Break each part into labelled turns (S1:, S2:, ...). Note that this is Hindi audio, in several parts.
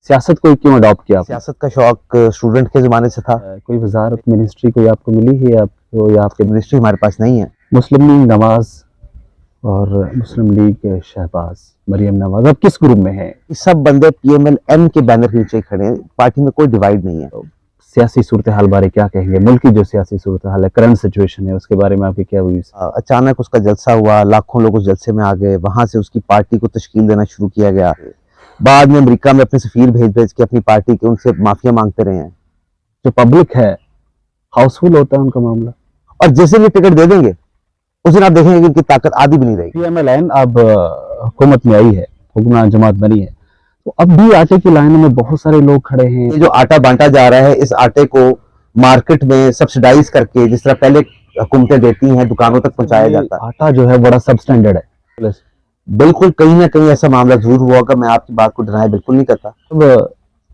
S1: सियासत को क्यों अडॉप्ट किया आपने?
S2: सियासत का शौक स्टूडेंट के ज़माने से था।
S1: कोई वजारत मिनिस्ट्री कोई आपको मिली है आपको, या आपके?
S2: मिनिस्ट्री हमारे पास नहीं है।
S1: मुस्लिम लीग नवाज और मुस्लिम लीग शहबाज मरियम नवाज अब किस ग्रुप में है?
S2: ये सब बंदे PMLN के बैनर के नीचे खड़े हैं, पार्टी में कोई डिवाइड नहीं है।
S1: सियासी सूरत हाल बारे क्या कहेंगे? मुल्क की जो सियासी सूरत हाल है, करंट सिचुएशन है, उसके बारे में आपकी क्या व्यूज़?
S2: अचानक उसका जलसा हुआ, लाखों लोग उस जलसे में आ गए, वहां से उसकी पार्टी को तश्कील देना शुरू किया गया। बाद में अमेरिका में अपने सफीर भेज भेज के अपनी पार्टी के उनसे माफिया मांगते रहे हैं।
S1: जो पब्लिक है हाउसफुल होता है उनका मामला,
S2: और जैसे भी टिकट दे देंगे उस दिन आप देखेंगे कि उनकी ताकत आधी भी नहीं रहेगी।
S1: PMLN अब हुकूमत में आई है, हुक्मरान जमात बनी है, तो अब भी आटे की लाइनों में बहुत सारे लोग खड़े हैं।
S2: ये जो आटा बांटा जा रहा है, इस आटे को मार्केट में सब्सिडाइज करके, जिस तरह पहले हुकूमतें देती हैं, दुकानों तक पहुंचाया जाता है।
S1: आटा जो है बड़ा सब स्टैंडर्ड है।
S2: बिल्कुल कहीं ना कहीं ऐसा मामला जरूर हुआ होगा, मैं आपकी बात को डिनाई बिल्कुल नहीं करता।
S1: अब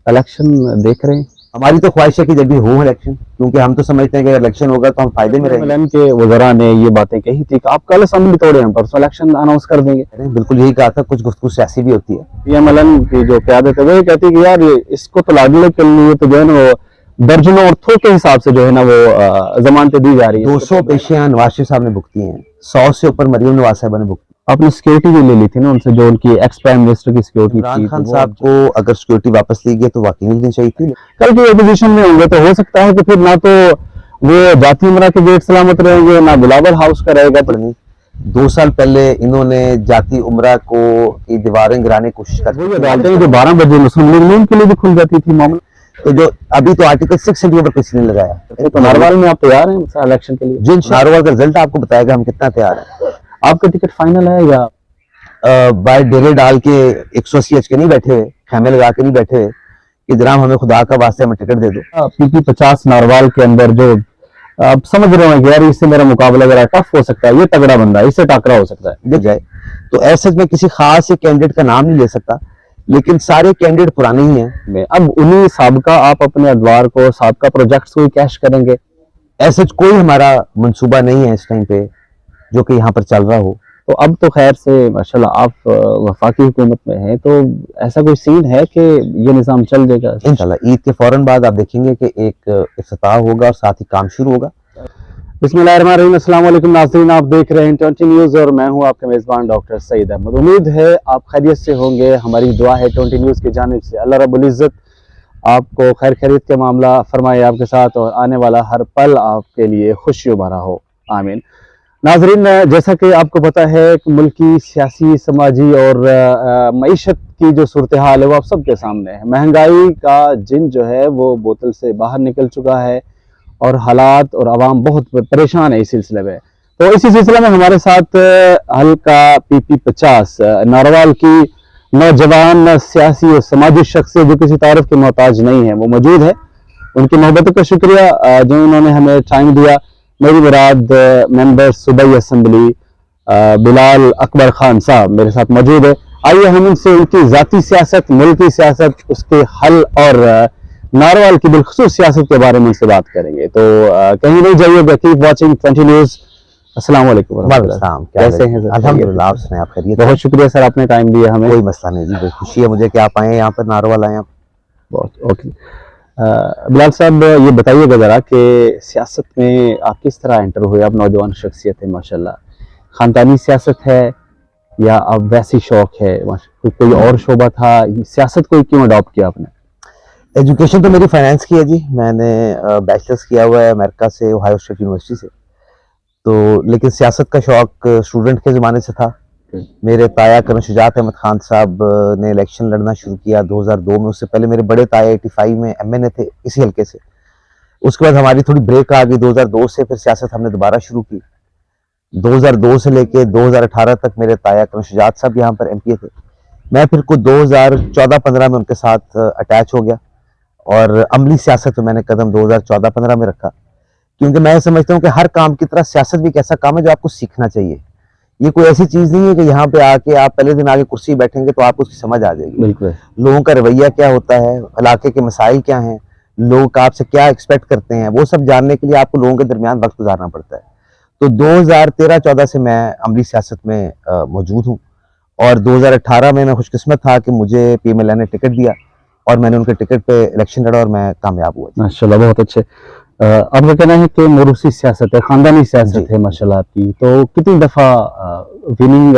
S1: इलेक्शन देख रहे हैं,
S2: हमारी तो ख्वाहिश है कि जब भी हो इलेक्शन, क्योंकि हम तो समझते हैं कि इलेक्शन होगा तो हम फायदे में रहेंगे।
S1: PMLN के वज़रा ने ये बातें कही थी कि आप कल असेंबली तोड़े हैं, परसों इलेक्शन अनाउंस कर देंगे।
S2: बिल्कुल यही कहा था, कुछ गुफ्तगू सियासी भी होती है।
S1: PMLN की जो क़यादत है वो ये कहती है कि यार ये इसको तो लाडले के लिए तो जो है ना वो दर्जनों और थोक के हिसाब से जो है ना वो जमानतें दी जा रही है।
S2: 200 पेशियां नवाज शरीफ साहब ने भुगती हैं, 100 से ऊपर मरियम नवाज साहब ने भुगती।
S1: आपने सिक्योरिटी भी ले ली थी ना उनसे, जो उनकी एक्स प्राइम मिनिस्टर की सिक्योरिटी
S2: इमरान
S1: थी,
S2: खान
S1: तो
S2: साहब को अगर सिक्योरिटी वापस ली गई तो वाकई मिलनी चाहिए थी।
S1: कल की अपोजिशन में होंगे तो हो सकता है कि फिर ना तो वो जाती उमरा के गेट सलामत रहेंगे, ना बिलावल हाउस का रहेगा।
S2: पर नहीं, 2 साल पहले इन्होंने जाती उमरा को की दीवारें गिराने की कोशिश कर
S1: वो डालते हैं जो 12 बजे मुस्लिम लीग नून के लिए भी खुल जाती थी मामला।
S2: तो जो अभी तो आर्टिकल 6 के ऊपर किसी ने लगाया।
S1: तो नारवाल में आप तैयार हैं इलेक्शन के लिए?
S2: जिन नारवाल का रिजल्ट आपको बताएगा हम कितना तैयार हैं।
S1: आपका टिकट फाइनल है या
S2: बाय डेरे डाल के 180 एच के नहीं बैठे हुए, खेमे लगा के नहीं बैठे हुए कि जनाब हमें खुदा का वास्ते हमें टिकट दे दो।
S1: PP 50 नारवाल के अंदर जो आप समझ रहे हो कि यार इससे मेरा मुकाबला जरा टफ हो सकता है, ये तगड़ा बंदा है, इससे टाकरा हो सकता है,
S2: दिख जाए तो ऐसे में किसी खास एक कैंडिडेट का नाम नहीं ले सकता, लेकिन सारे कैंडिडेट पुराने ही हैं।
S1: अब उन्हीं साबका आप अपने अदवार को, साबका प्रोजेक्ट्स को कैश करेंगे?
S2: ऐसे कोई हमारा मंसूबा नहीं है इस टाइम पे जो कि यहाँ पर चल रहा हो।
S1: तो अब तो खैर से माशाल्लाह आप वफाकी हुकूमत में हैं, तो ऐसा कोई सीन है कि ये निज़ाम चल जाएगा
S2: इंशाल्लाह? ईद के फौरन बाद आप देखेंगे कि एक इफ्तिताह होगा और साथ ही काम शुरू होगा।
S1: बिस्मिल्लाहिर्रहमानिर्रहीम, अस्सलाम वालेकुम नाज़रीन, आप देख रहे हैं 20 न्यूज़ और मैं हूं आपके मेज़बान डॉक्टर सईद अहमद। उम्मीद है आप खैरियत से होंगे, हमारी दुआ है 20 न्यूज़ की जानिब से अल्लाह रब्बुल इज़्ज़त आपको खैर खैरियत के मामला फरमाए आपके साथ, और आने वाला हर पल आपके लिए खुशियों भरा हो, आमीन। नाजरीन, जैसा कि आपको पता है कि मुल्क की सियासी, समाजी और मईशत की जो सूरत हाल है वो आप सबके सामने है। महंगाई का जिन जो है वो बोतल से बाहर निकल चुका है और हालात और आवाम बहुत परेशान है इस सिलसिले में। तो इसी सिलसिले में हमारे साथ हल्का PP 50 नारवाल की नौजवान सियासी और समाजी शख्सियत जो किसी तारीफ के मोहताज नहीं है वो मौजूद है। उनकी मोहब्बत का शुक्रिया जो उन्होंने हमें टाइम दिया। मेरी मुराद मेंबर सूबाई असेंबली बिलाल अकबर खान साहब मेरे साथ मौजूद है। आइए हम उनसे उनकी ज़ाती सियासत, मुल्की सियासत, उसके हल और नारवाल की बिलखुसूस सियासत के बारे में उनसे बात करेंगे। तो कहीं नहीं जाइएगा, कीप वाचिंग 20 न्यूज़। अस्सलाम वालेकुम।
S2: कैसे हैं सर? अल्हम्दुलिल्लाह, आप सुनाएं, आप खैरियत?
S1: बहुत शुक्रिया सर, आपने टाइम दिया हमें।
S2: कोई मसला नहीं जी, बहुत खुशी है मुझे कि आप आए यहाँ पर, नारवाल आए आप।
S1: बहुत ओके। बिलाल साहब ये बताइएगा ज़रा कि सियासत में आप किस तरह एंटर हुए? आप नौजवान शख्सियत है माशाल्लाह, ख़ानदानी सियासत है या अब वैसी शौक है, कोई और शोबा था? सियासत को क्यों अडॉप्ट किया आपने?
S2: एजुकेशन तो मेरी फाइनेंस की है जी, मैंने बैचलर्स किया हुआ है अमेरिका से, ओहायो स्टेट यूनिवर्सिटी से। तो लेकिन सियासत का शौक स्टूडेंट के ज़माने से था। मेरे ताया कर्नल शुजात अहमद खान साहब ने इलेक्शन लड़ना शुरू किया 2002 में। उससे पहले मेरे बड़े ताया 85 में MNA थे इसी हल्के से। उसके बाद हमारी थोड़ी ब्रेक आ गई 2002 से, फिर सियासत हमने दोबारा शुरू की। 2002 से लेके 2018 तक मेरे ताया कर्नल शुजात साहब यहाँ पर MPA थे। मैं फिर कुछ 2014-15 में उनके साथ अटैच हो गया और अमली सियासत में मैंने कदम 2014-15 में रखा, क्योंकि मैं समझता हूँ कि हर काम की तरह सियासत भी एक ऐसा काम है जो आपको सीखना चाहिए। ये कोई ऐसी चीज नहीं है कि यहाँ पे आके आप पहले दिन आके कुर्सी बैठेंगे तो आपको उसकी समझ आ जाएगी।
S1: बिल्कुल।
S2: लोगों का रवैया क्या होता है, इलाके के मसाइल क्या हैं, लोग आपसे क्या एक्सपेक्ट करते हैं, वो सब जानने के लिए आपको लोगों के दरमियान वक्त गुजारना पड़ता है। तो 2013-14 से मैं अमली सियासत में मौजूद हूँ और 2018 में मैं खुशकिस्मत था कि मुझे PMLN ने टिकट दिया और मैंने उनके टिकट पे इलेक्शन लड़ा और मैं कामयाब हुआ।
S1: माशाल्लाह, बहुत अच्छे। आपका कहना है कि मोरूसी सियासत है, खानदानी सियासत है माशाल्लाह आपकी, तो कितनी दफ़ा विनिंग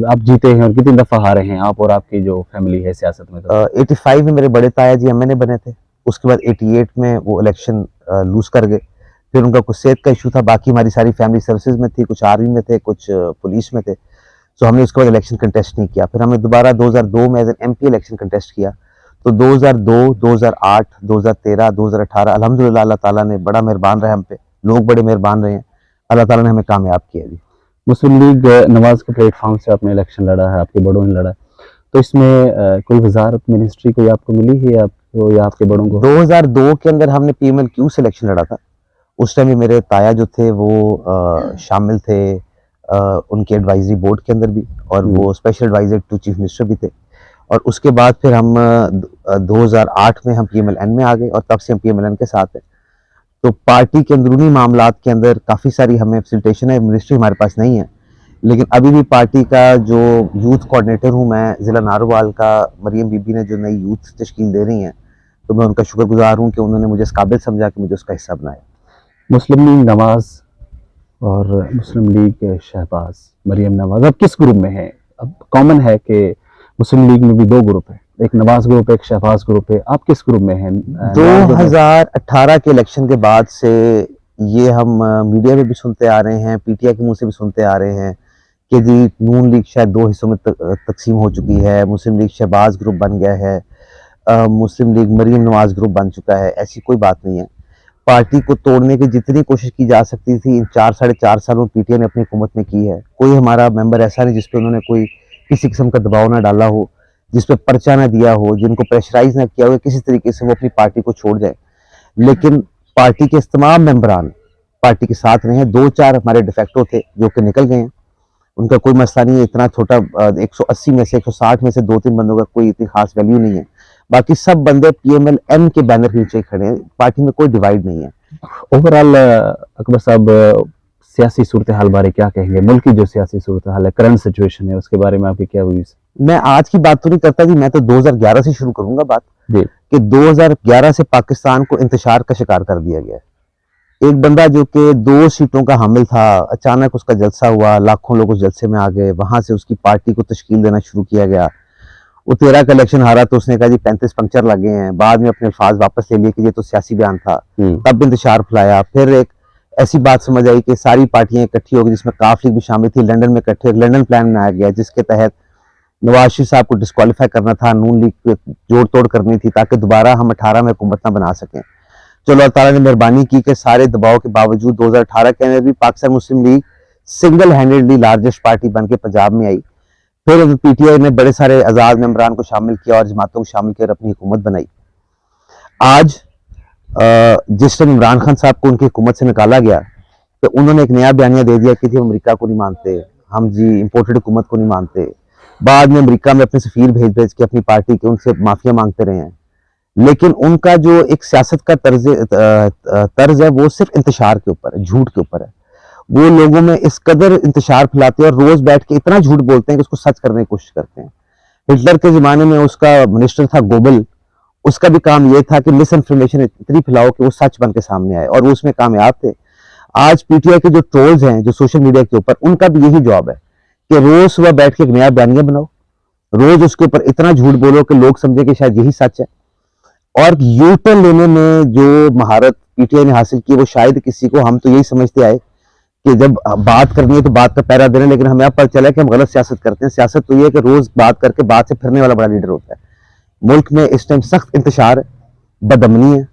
S1: आप जीते हैं और कितनी दफ़ा हारे हैं आप और आपकी जो फैमिली है सियासत में?
S2: 85 में मेरे बड़े ताया जी एमएनए बने थे, उसके बाद 88 में वो इलेक्शन लूज कर गए, फिर उनका कुछ सेहत का इशू था, बाकी हमारी सारी फैमिली सर्विसेज में थी, कुछ आर्मी में थे, कुछ पुलिस में थे, तो हमने उसके बाद इलेक्शन कंटेस्ट नहीं किया। फिर हमने दोबारा 2002 में as an MP election contest किया, तो 2002, 2008, 2013, 2018 अल्हम्दुलिल्लाह अल्लाह ताला ने बड़ा मेहरबान रहा हम पे, लोग बड़े मेहरबान रहे हैं, अल्लाह ताला ने हमें कामयाब किया जी।
S1: मुस्लिम लीग नवाज के प्लेटफॉर्म से आपने इलेक्शन लड़ा है, आपके बड़ों ने लड़ा है, तो इसमें कोई वजारत मिनिस्ट्री कोई आपको मिली है आपको या आपके बड़ों को?
S2: 2002 के अंदर हमने पीएमएलक्यू से इलेक्शन लड़ा था, उस टाइम भी मेरे ताया जो थे वो शामिल थे उनके एडवाइजरी बोर्ड के अंदर भी, और वो special advisor to chief minister भी थे। और उसके बाद फिर हम 2008 में हम पीएमएलएन में आ गए और तब से हम पीएमएलएन के साथ हैं। तो पार्टी के अंदरूनी मामलात के अंदर काफ़ी सारी हमें फैसिलिटेशन है, मिनिस्ट्री हमारे पास नहीं है, लेकिन अभी भी पार्टी का जो यूथ कोऑर्डिनेटर हूँ मैं ज़िला नारोवाल का, मरियम बीबी ने जो नई यूथ तश्कील दे रही हैं, तो मैं उनका शुक्रगुजार हूँ कि उन्होंने मुझे इस काबिल समझा कि मुझे उसका हिस्सा बनाया।
S1: मुस्लिम लीग नवाज और मुस्लिम लीग शहबाज, मरियम नवाज, अब किस ग्रुप में है? अब कॉमन है कि मुस्लिम लीग में भी दो ग्रुप है, एक नवाज ग्रुप है, एक शहबाज ग्रुप है, आप किस ग्रुप में हैं?
S2: 2018 के इलेक्शन के बाद से ये हम मीडिया में भी सुनते आ रहे हैं, पीटीआई के मुंह से भी सुनते आ रहे हैं कि जी नून लीग शायद दो हिस्सों में तकसीम हो चुकी है, मुस्लिम लीग शहबाज ग्रुप बन गया है, मुस्लिम लीग मरियम नवाज ग्रुप बन चुका है। ऐसी कोई बात नहीं है। पार्टी को तोड़ने की जितनी कोशिश की जा सकती थी इन 4-4.5 सालों पीटीआई ने अपनी हुकूमत में की है। कोई हमारा मेंबर ऐसा नहीं जिसपे उन्होंने कोई किसी किस्म का दबाव ना डाला हो, जिसपे पर्चा ना दिया हो, जिनको प्रेशराइज ना किया हो, किसी तरीके से वो अपनी पार्टी को छोड़ जाए। लेकिन पार्टी के तमाम मेंबरान पार्टी के साथ रहे हैं। 2-4 हमारे डिफेक्टो थे जो कि निकल गए हैं, उनका कोई मसला नहीं है। इतना छोटा 180 में से 160 में से 2-3 बंदों का कोई इतनी खास वैल्यू नहीं है। बाकी सब बंदे पीएमएलएन के बैनर के नीचे खड़े हैं, पार्टी में कोई डिवाइड नहीं है।
S1: ओवरऑल अकबर साहब, सियासी सूरत हाल बारे क्या कहेंगे? मुल्क की जो सियासी सूरत हाल है, करंट सिचुएशन है, उसके बारे में आपकी क्या व्यूज?
S2: मैं आज की बात तो नहीं करता जी, मैं तो 2011 से शुरू करूंगा बात
S1: जी,
S2: कि 2011 से पाकिस्तान को इंतशार का शिकार कर दिया गया है। एक बंदा जो कि 2 सीटों का हामिल था, अचानक उसका जलसा हुआ, लाखों लोग उस जलसे में आ गए, वहां से उसकी पार्टी को तश्कील देना शुरू किया गया। वो 13 का इलेक्शन हारा तो उसने कहा जी 35 पंक्चर लगे हैं, बाद में अपने अल्फाज वापस ले लिए कि ये तो सियासी बयान था, तब इंतशार फैलाया। फिर एक ऐसी बात समझ आई कि सारी पार्टियां इकट्ठी हो गई, जिसमें काफ लीग भी शामिल थी, लंदन में इकट्ठे एक लंदन प्लान बनाया गया जिसके तहत नवाज शरीफ साहब को डिस्क्वालीफाई करना था, नून लीग को जोड़ तोड़ करनी थी ताकि दोबारा हम 18 में हुकूमत ना बना सकें। चलो अल्लाह ताला ने मेहरबानी की कि सारे दबाव के बावजूद 2018 के अंदर भी Pakistan Muslim League single handedly largest party बन के पंजाब में आई। फिर पीटीआई ने बड़े सारे आजाद मेंबरान को शामिल किया और जमातों को शामिल कर अपनी हुकूमत बनाई। आज जिस टाइम इमरान खान साहब को उनकी हुकूमत से निकाला गया तो उन्होंने एक नया बयानिया दे दिया कि जी हम अमेरिका को नहीं मानते, हम जी इम्पोर्टेड हुकूमत को नहीं मानते। बाद में अमेरिका में अपने सफीर भेज भेज के अपनी पार्टी के उनसे माफिया मांगते रहे हैं। लेकिन उनका जो एक सियासत का तर्ज है वो सिर्फ इंतशार के ऊपर है, झूठ के ऊपर है। वो लोगों में इस कदर इंतशार फैलाते हैं और रोज बैठ के इतना झूठ बोलते हैं कि उसको सच करने की कोशिश करते हैं। हिटलर के जमाने में उसका मिनिस्टर था गोबल, उसका भी काम ये था कि मिस इन्फॉर्मेशन इतनी फैलाओ कि वो सच बन के सामने आए, और वो उसमें कामयाब थे। आज पीटीआई के जो ट्रोल्स हैं जो सोशल मीडिया के ऊपर, उनका भी यही जॉब है कि रोज सुबह बैठ के एक नया बयानिया बनाओ, रोज उसके ऊपर इतना झूठ बोलो कि लोग समझे कि शायद यही सच है। और यूटर्न लेने में जो महारत पीटीआई ने हासिल की वो शायद किसी को, हम तो यही समझते आए कि जब बात करनी है तो बात का पैरा देना, लेकिन हमें अब पता चला कि हम गलत सियासत करते हैं। सियासत तो ये है कि रोज बात करके बात से फिरने वाला बड़ा लीडर होता है। मुल्क में इस टाइम सख्त इंतशार है, बदअमनी है,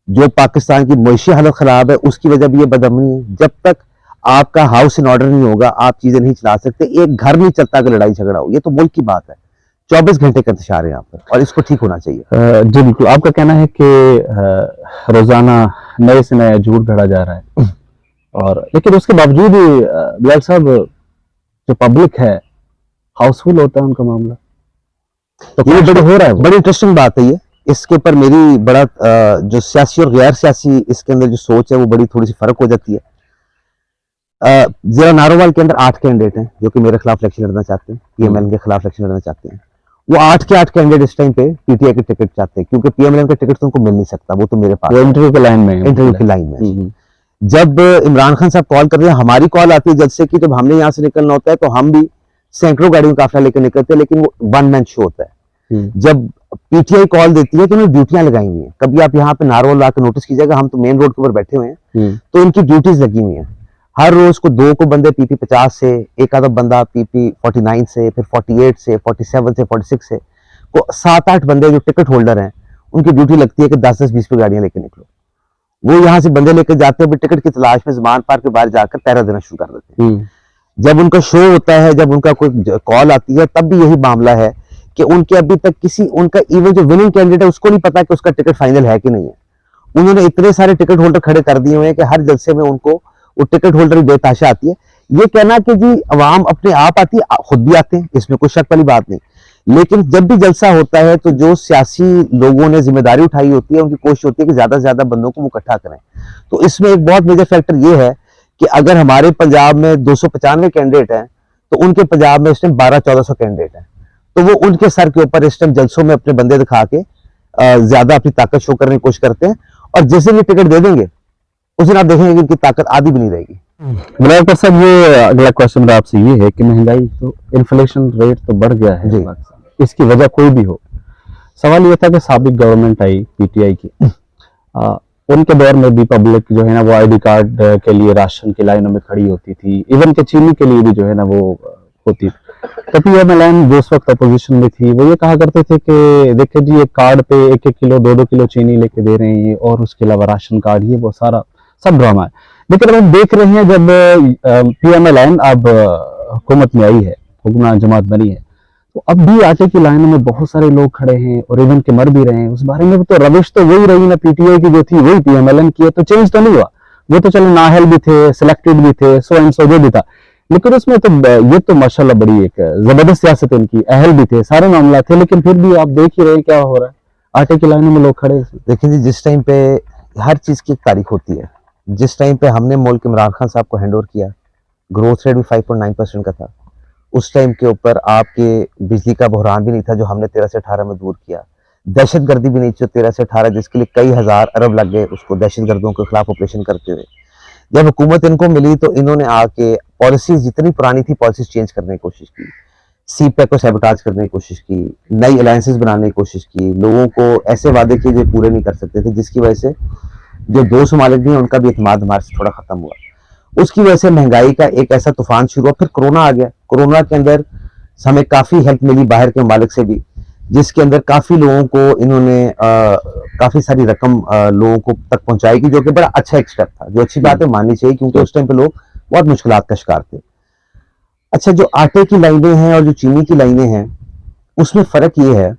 S2: जो पाकिस्तान की मईशी हालत खराब है उसकी वजह भी ये बदअमनी है। जब तक आपका हाउस इन ऑर्डर नहीं होगा आप चीजें नहीं चला सकते। एक घर नहीं चलता अगर लड़ाई झगड़ा हो, ये तो मुल्क की बात है। 24 घंटे का इंतजार है यहाँ पर और इसको ठीक होना चाहिए।
S1: जी बिल्कुल, आपका कहना है कि रोजाना नए से नया झूठ गढ़ा जा रहा है, और लेकिन उसके बावजूद बिलाल साहब जो पब्लिक है हाउसफुल होता है उनका मामला, तो
S2: ये
S1: बड़ा हो रहा है।
S2: बड़ी इंटरेस्टिंग बात है ये। इसके ऊपर मेरी बड़ा जो सियासी और गैर सियासी इसके अंदर जो सोच है वो बड़ी थोड़ी सी फर्क हो जाती है। जिला नारोवाल के अंदर 8 कैंडिडेट हैं जो कि मेरे खिलाफ इलेक्शन लड़ना चाहते हैं, पीएमएल के खिलाफ इलेक्शन लड़ना चाहते हैं, वो 8 के 8 कैंडिडेट इस टाइम पे पीटीआई के टिकट चाहते हैं, क्योंकि पीएमएलएन का टिकट तो उनको मिल नहीं सकता, वो तो मेरे पास
S1: वो इंटरव्यू के लाइन में है।
S2: इंटरव्यू की लाइन में।
S1: हम्म,
S2: जब इमरान खान साहब कॉल कर रहे हैं, हमारी कॉल आती है जज से कि जब हमने यहाँ से निकलना होता है तो हम भी सैकड़ों गाड़ियों का काफिला लेकर निकलते हैं, लेकिन वो वन मैन शो होता है। जब पीटीआई कॉल देती है तो उन्होंने ड्यूटियां लगाई हुई हैं। कभी आप यहाँ पे नारोल आकर नोटिस कीजिएगा, हम तो मेन रोड के ऊपर बैठे हुए हैं, तो इनकी ड्यूटीज लगी हुई हैं। हर रोज को 2 को बंदे पीपी 50 से, एक आधा बंदा पीपी 49 से, फिर 48 से, 47 से, 46 से, को 7-8 बंदे जो टिकट होल्डर हैं, उनकी ड्यूटी लगती है कि 10-10, 20 पे गाड़ियां लेके निकलो। वो यहाँ से बंदे लेकर जाते हैं, टिकट की तलाश में जमान पार्क के बाहर जाकर पहरा देना शुरू कर देते हैं। जब उनका शो होता है, जब उनका कोई कॉल आती है, तब भी यही मामला है कि उनके अभी तक किसी, उनका इवन जो विनिंग कैंडिडेट है उसको नहीं पता कि उसका टिकट फाइनल है कि नहीं है। उन्होंने इतने सारे टिकट होल्डर खड़े कर दिए हुए हैं कि हर जलसे में उनको वो टिकट होल्डर की बेताशा आती है। ये कहना कि जी अवाम अपने आप आती है, खुद भी आते हैं, इसमें कोई शक वाली बात नहीं, लेकिन जब भी जलसा होता है तो जो सियासी लोगों ने जिम्मेदारी उठाई होती है, उनकी कोशिश होती है कि ज्यादा से ज्यादा बंदों को वो इकट्ठा करें। तो इसमें एक बहुत मेजर फैक्टर ये है कि अगर हमारे पंजाब में 295 कैंडिडेट हैं, तो उनके पंजाब में इस टाइम 1200-1400 कैंडिडेट हैं। तो वो उनके सर के ऊपर इस टाइम जलसों में अपने बंदे दिखा के ज्यादा अपनी ताकत शो करने की कोशिश करते हैं, और जिस दिन ये टिकट दे देंगे उस दिन आप देखेंगे कि इनकी ताकत आधी भी नहीं रहेगी।
S1: डॉक्टर साहब, ये अगला क्वेश्चन मेरा आपसे ये है कि महंगाई तो, इन्फ्लेशन रेट तो बढ़ गया है, इसकी वजह कोई भी हो। सवाल ये था कि साबिक गवर्नमेंट आई पीटीआई की, उनके दौर में भी पब्लिक जो है ना वो आईडी कार्ड के लिए राशन की लाइनों में खड़ी होती थी, इवन के चीनी के लिए भी जो है ना वो होती थी। तो पीएमएलएन जो उस वक्त अपोजिशन में थी, वो ये कहा करते थे कि देखिए जी एक कार्ड पे 1-1 किलो 2-2 किलो चीनी लेके दे रहे हैं, और उसके अलावा राशन कार्ड, ये वो सारा सब ड्रामा है। लेकिन अब हम देख रहे हैं जब पीएमएलएन अब हुकूमत में आई है, हुक्मरान जमात बनी है, तो अब भी आटे की लाइनों में बहुत सारे लोग खड़े हैं और इवन के मर भी रहे हैं। उस बारे में तो रविश तो वही रही ना, पीटीआई की जो थी वही पीएमएलएन की है, तो चेंज तो नहीं हुआ। वो तो चलो नाहल भी थे, सिलेक्टेड भी थे, सो एंड सो जो भी था, लेकिन उसमें तो ये तो माशाल्लाह बड़ी एक जबरदस्त सियासत इनकी, अहल भी थे, सारे मामला थे, लेकिन फिर भी आप देख ही रहे हैं क्या हो रहा है, आटे की लाइनों में लोग खड़े।
S2: देखिए जी, जिस टाइम पे हर चीज की एक तारीख होती है, जिस टाइम पे हमने मुल्क इमरान खान साहब को हैंड ओवर किया, ग्रोथ रेट भी 5.9% का था। उस टाइम के ऊपर आपके बिजली का बहरान भी नहीं था जो हमने 13 से 18 में दूर किया, दहशतगर्दी भी नहीं थी 13 से 18, जिसके लिए कई हजार अरब लग गए उसको दहशतगर्दों के खिलाफ ऑपरेशन करते हुए। जब हुकूमत इनको मिली तो इन्होंने आके पॉलिसीज जितनी पुरानी थी पॉलिसीज चेंज करने की कोशिश की, सीपैक को सैबोटाज करने की कोशिश की, नई अलायंसेस बनाने की कोशिश की, लोगों को ऐसे वादे किए जो पूरे नहीं कर सकते थे, जिसकी वजह से जो 2 ममालिक भी हैं उनका भी एतमाद हमारे से थोड़ा खत्म हुआ। उसकी वजह से महंगाई का एक ऐसा तूफान शुरू हुआ, फिर कोरोना आ गया। कोरोना के अंदर हमें काफी हेल्प मिली बाहर के ममालिक से भी, जिसके अंदर काफी लोगों को इन्होंने काफी सारी रकम लोगों को तक पहुंचाई की, जो कि बड़ा अच्छा एक स्टेप था, जो अच्छी बात है, माननी चाहिए, क्योंकि उस टाइम पे लोग बहुत मुश्किलात का शिकार थे। अच्छा, जो आटे की लाइनें हैं और जो चीनी की लाइनें हैं, उसमें फर्क ये है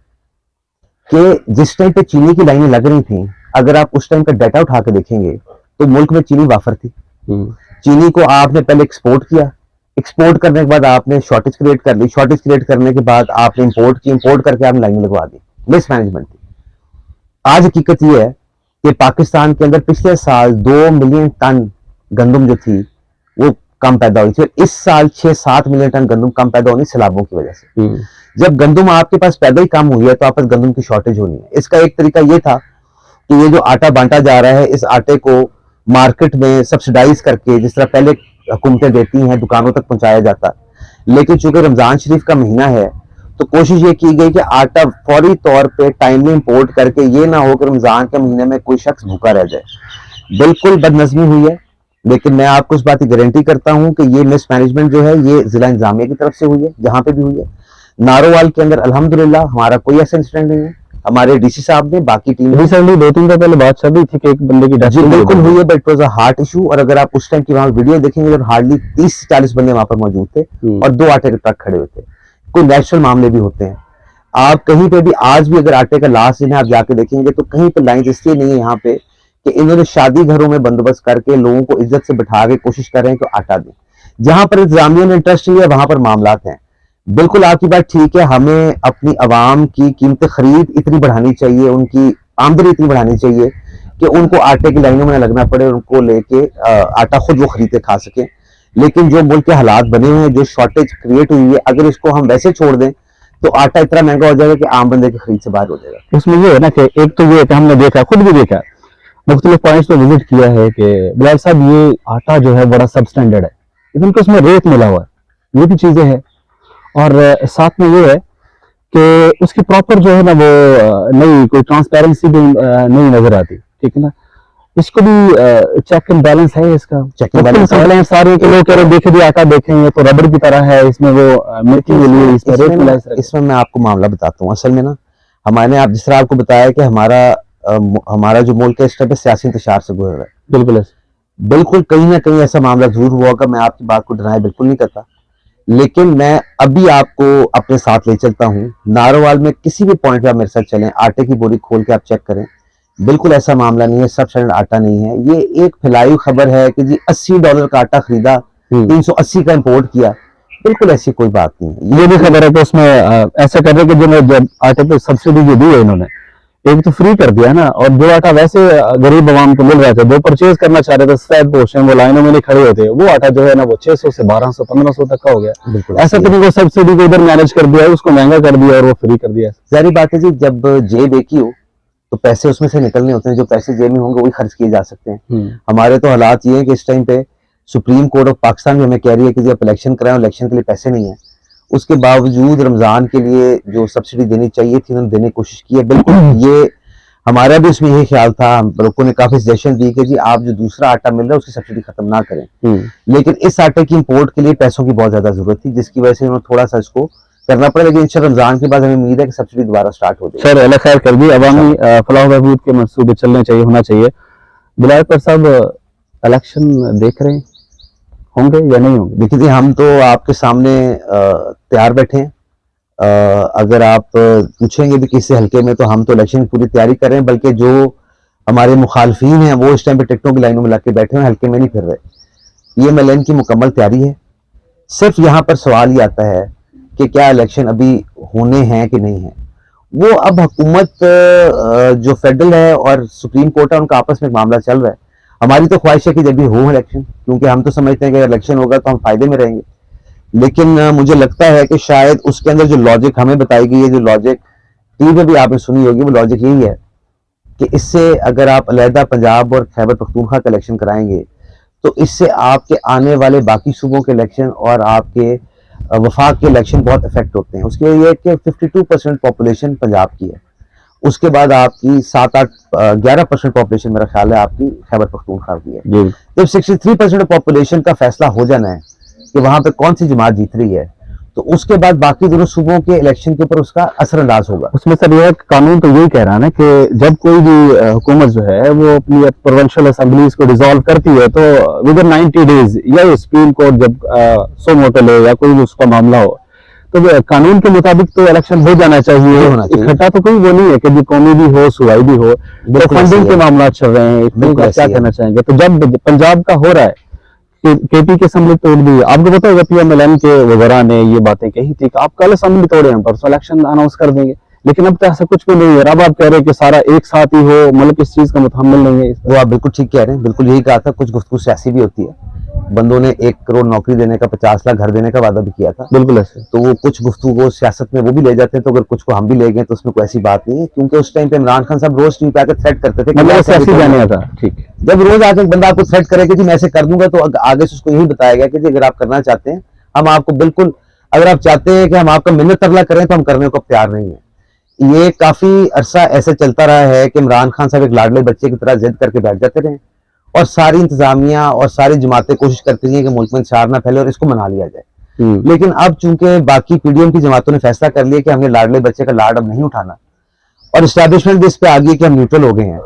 S2: कि जिस टाइम पे चीनी की लाइनें लग रही थी, अगर आप उस टाइम का डाटा उठा के देखेंगे तो मुल्क में चीनी वाफर थी। चीनी को आपने पहले एक्सपोर्ट किया, एक्सपोर्ट करने के बाद आपने शॉर्टेज क्रिएट कर ली, शॉर्टेज क्रिएट करने के बाद आपने इंपोर्ट की, इंपोर्ट करके आपने लाइनें लगवा दी, मिसमैनेजमेंट थी। आज हकीकत ये है कि पाकिस्तान के अंदर पिछले साल 2 मिलियन टन गंदम जो थी वो कम पैदा हुई थी, इस साल 6-7 मिलियन टन गंदम कम पैदा होनी सैलाबों की वजह से। जब गंदम आपके पास पैदा ही कम हुई है तो आप पास गंदम की शॉर्टेज होनी है। इसका एक तरीका ये था कि ये जो आटा बांटा जा रहा है, इस आटे को मार्केट में सब्सिडाइज करके, जिस तरह पहले हुकूमतें देती हैं, दुकानों तक पहुंचाया जाता। लेकिन चूंकि रमजान शरीफ का महीना है तो कोशिश ये की गई कि आटा फौरी तौर पे टाइमली इंपोर्ट करके, ये ना हो कि रमजान के महीने में कोई शख्स भूखा रह जाए। बिल्कुल बदनज़मी हुई है, लेकिन मैं आपको इस बात की गारंटी करता हूं कि ये मिसमैनेजमेंट जो है ये जिला इंतजामिया की तरफ से हुई है, जहां पे भी हुई है। नारोवाल के अंदर अल्हम्दुलिल्लाह हमारा कोई ऐसा इंसिडेंट नहीं है। हमारे डीसी साहब ने, बाकी टीम
S1: रिसेंटली 2-3 दिन पहले बात चल रही थी कि एक बंदे की डेथ
S2: बिल्कुल हुई है, but it was a heart issue. और अगर आप उस टाइम की वहां वीडियो देखेंगे तो हार्डली 30 से 40 बंदे वहां पर मौजूद थे और 2 आटे के ट्रक खड़े हुए थे। कोई नेचुरल मामले भी होते हैं। आप कहीं पे भी आज भी अगर आटे का लास्ट दिन आप जाके देखेंगे तो कहीं पे लाइन इसलिए नहीं है यहाँ पे कि इन्होंने शादी घरों में बंदोबस्त करके लोगों को इज्जत से बिठा के कोशिश कर रहे हैं कि आटा दें। जहां पर इंतजामिया ने इंटरेस्ट लिया वहां पर मामलात हैं। बिल्कुल आपकी बात ठीक है, हमें अपनी आवाम की कीमत खरीद इतनी बढ़ानी चाहिए, उनकी आमदनी इतनी बढ़ानी चाहिए कि उनको आटे की लाइनों में लगना पड़े, उनको लेके आटा खुद वो खरीद के खा सके। लेकिन जो मुल्क के हालात बने हुए हैं, जो शॉर्टेज क्रिएट हुई है, अगर इसको हम वैसे छोड़ दें तो आटा इतना महंगा हो जाएगा कि आम बंदे की खरीद से बाहर हो जाएगा।
S1: इसमें ये है ना कि एक तो ये है कि हमने देखा, खुद भी देखा, मुख्तलिफ पॉइंट्स पे विजिट किया है कि बिलाल साहब ये आटा जो है बड़ा सब स्टैंडर्ड है, इवन कि उसमें रेत मिला हुआ है, ये भी चीजें हैं। और साथ में ये है कि उसकी प्रॉपर जो है ना वो नहीं कोई ट्रांसपेरेंसी भी नहीं नजर आती, ठीक है ना। इसको भी चेक एंड बैलेंस है इसका,
S2: चेक एंड बैलेंस
S1: कंप्लेंट सारे के लोग कह रहे देखे भी आटा देखें ये तो रबड़ की तरह है, इसमें वो मेकिंग के लिए इसमें रेत मिला है।
S2: इसमें मैं आपको मामला बताता हूँ। असल में ना हमारे आप जिस तरह आपको बताया कि हमारा जो मुल्क है इस टाइप सियासी इंतशार से गुजर रहा है,
S1: बिल्कुल
S2: बिल्कुल कहीं ना कहीं ऐसा मामला जरूर हुआ होगा। मैं आपकी बात को डिनाई बिल्कुल नहीं करता, लेकिन मैं अभी आपको अपने साथ ले चलता हूँ नारोवाल में। किसी भी पॉइंट पे आप मेरे साथ चलें, आटे की बोरी खोल के आप चेक करें, बिल्कुल ऐसा मामला नहीं है, सब स्टैंडर्ड आटा नहीं है। ये एक फैलाई खबर है कि जी $80 का आटा खरीदा, 380 का इंपोर्ट किया, बिल्कुल ऐसी कोई बात नहीं है।
S1: ये भी खबर है कि उसमें ऐसा कर रहे कि जो आटे पे सब्सिडी जो दी है इन्होंने, एक तो फ्री कर दिया ना, और जो आटा वैसे गरीब आवाम को मिल रहा था, जो परचेज करना चाह रहे थे सफेद पोश वो लाइनों में नहीं खड़े होते, वो आटा जो है ना वो 600 से 1200 1500 तक का हो गया। ऐसा तो नहीं वो सब्सिडी को इधर मैनेज कर दिया, उसको महंगा कर दिया और वो फ्री कर दिया।
S2: जारी बात है जी, जब जेब एक ही हो तो पैसे उसमें से निकलने होते हैं, जो पैसे जेब में होंगे वही खर्च किए जा सकते हैं। हमारे तो हालात ये है कि इस टाइम पे सुप्रीम कोर्ट ऑफ पाकिस्तान भी हमें कह रही है कि जब इलेक्शन कराएं, इलेक्शन के लिए पैसे नहीं है, उसके बावजूद रमजान के लिए जो सब्सिडी देनी चाहिए थी उन्होंने देने की कोशिश की है। बिल्कुल ये हमारा भी उसमें यही ख्याल था, हम लोगों ने काफी सजेशन दी कि जी आप जो दूसरा आटा मिल रहा है उसकी सब्सिडी खत्म ना करें, लेकिन इस आटे की इंपोर्ट के लिए पैसों की बहुत ज्यादा जरूरत थी, जिसकी वजह से उन्होंने थोड़ा सा इसको करना पड़ा। लेकिन इंशाल्लाह रमजान के बाद हमें उम्मीद है कि सब्सिडी दोबारा स्टार्ट हो जाएगी।
S1: सर अल्लाह खैर कर दी, अवामी फलाह बहबूद के मंसूबे चलने चाहिए, होना चाहिए। बिलाल पर साहब इलेक्शन देख रहे हैं, होंगे या नहीं होंगे?
S2: देखिए जी, हम तो आपके सामने तैयार बैठे हैं। अगर आप पूछेंगे भी किसी हल्के में, तो हम तो इलेक्शन की पूरी तैयारी कर रहे हैं, बल्कि जो हमारे मुखालफीन हैं वो इस टाइम पे टिकटों की लाइनों में लग के बैठे हैं, हल्के में नहीं फिर रहे। ये MLN की मुकम्मल तैयारी है। सिर्फ यहाँ पर सवाल ये आता है कि क्या इलेक्शन अभी होने हैं कि नहीं है। वो अब हुकूमत जो फेडरल है और सुप्रीम कोर्ट है उनका आपस में एक मामला चल रहा है। हमारी तो ख्वाहिश है कि जब भी हो इलेक्शन, क्योंकि हम तो समझते हैं कि अगर इलेक्शन होगा तो हम फायदे में रहेंगे, लेकिन मुझे लगता है कि शायद उसके अंदर जो लॉजिक हमें बताई गई है, जो लॉजिक टीवी पे भी आपने सुनी होगी, वो लॉजिक यही है कि इससे अगर आप अलहदा पंजाब और खैबर पख्तूनख्वा का इलेक्शन कराएंगे तो इससे आपके आने वाले बाकी सूबों के इलेक्शन और आपके वफाक के इलेक्शन बहुत इफेक्ट होते हैं। उसके लिए कि 52% पॉपुलेशन पंजाब की है, उसके बाद आपकी 7-8-11% पॉपुलेशन मेरा ख्याल है आपकी खैबर पख्तूनख्वा की है। जब 63% पॉपुलेशन का फैसला हो जाना है कि वहां पे कौन सी जमात जीत रही है, तो उसके बाद बाकी दोनों सूबों के इलेक्शन के ऊपर उसका असरअंदाज होगा।
S1: उसमें सर यह कानून तो यही कह रहा है ना कि जब कोई भी हुकूमत जो है वो अपनी प्रोविंशियल असेंबलीज को डिसॉल्व करती है तो विद इन 90 डेज या सुप्रीम कोर्ट जब सो मोटो ले या कोई भी उसका मामला हो, तो कानून के मुताबिक तो इलेक्शन हो जाना चाहिए। इकट्ठा तो कोई वो नहीं है कि भी कौमी भी हो सूबाई भी हो, तो फंडिंग के मामला चल रहे हैं, क्या कहना चाहेंगे? तो जब पंजाब का हो रहा है, केपी की असेंबली तोड़ दी, आपको पता होगा PMLN के वगैरह ने ये बातें कही थी कि आप कल असेंबली तोड़े, हम परसों इलेक्शन अनाउंस कर देंगे, लेकिन अब तो ऐसा कुछ भी नहीं है। अब आप कह रहे हैं कि सारा एक साथ ही हो, मतलब इस चीज का मुतहम्मिल नहीं है।
S2: वो आप बिल्कुल ठीक कह रहे हैं, बिल्कुल यही कहा था। कुछ गुफ्तगू सियासी भी होती है, बंदों ने 1 करोड़ नौकरी देने का, 50 लाख घर देने का वादा भी किया था,
S1: बिल्कुल ऐसे।
S2: तो वो कुछ गुफ्तगू सियासत में वो भी ले जाते हैं, तो अगर कुछ को हम भी ले गए तो उसमें कोई ऐसी बात नहीं है, क्योंकि उस टाइम पे इमरान खान साहब रोज टीवी पे आकर थ्रेट करते थे,
S1: मतलब सियासी जाने था। ठीक है,
S2: जब रोज आकर बंदा आपको थ्रेट करे कि जी मैं ऐसे कर दूंगा, तो आगे से उसको यही बताया गया कि जी अगर आप करना चाहते हैं हम आपको बिल्कुल, अगर आप चाहते हैं कि हम आपका मिन्नत तरला करें तो हम करने को तैयार नहीं है। ये काफी अरसा ऐसे चलता रहा है कि इमरान खान साहब एक लाडले बच्चे की तरह जिद करके बैठ जाते रहे, और सारी इंतजामिया और सारी जमातें कोशिश करती रही कि मुल्क में इंतशार ना फैले और इसको मना लिया जाए। लेकिन अब चूंकि बाकी PDM की जमातों ने फैसला कर लिया कि हमने लाडले बच्चे का लाड अब नहीं उठाना, और एस्टैब्लिशमेंट भी इस पे आ गई कि हम न्यूट्रल हो गए हैं,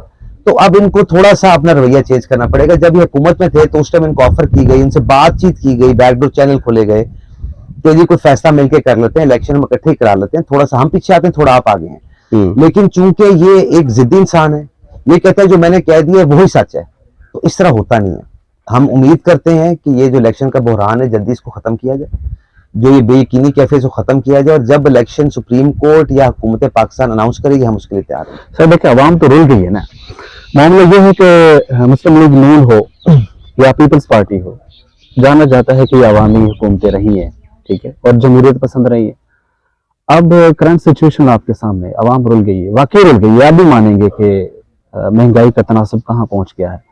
S2: तो अब इनको थोड़ा सा अपना रवैया चेंज करना पड़ेगा। जब ये हुकूमत में थे तो उस टाइम इनको ऑफर की गई, इनसे बातचीत की गई, बैकडोर चैनल खोले गए कि जी कोई फैसला मिलकर कर लेते हैं, इलेक्शन में इकट्ठे करा लेते हैं, थोड़ा सा हम पीछे आते हैं, थोड़ा आप आगे हैं। लेकिन चूंकि ये एक जिद्दी इंसान है, ये कहता है जो मैंने कह दिया वही सच है, तो इस तरह होता नहीं है। हम उम्मीद करते हैं कि ये जो इलेक्शन का बहरान है जल्दी इसको खत्म किया जाए, जो ये बेयकीनी कैफे इसको खत्म किया जाए, और जब इलेक्शन सुप्रीम कोर्ट या हुकूमत पाकिस्तान अनाउंस करेगी हम उसके लिए तैयार हैं।
S1: सर देखिए अवाम तो रुल गई है ना। मामला ये है कि मुस्लिम लीग नून हो या पीपल्स पार्टी हो, जाना जाता है कि अवामी हुकूमतें रही हैं, ठीक है, और जमहूरियत पसंद रही है। अब करंट सिचुएशन आपके सामने, आवाम रुल गई है, वाकई रुल गई है। आप भी मानेंगे कि महंगाई का तनासब कहाँ पहुंच गया है।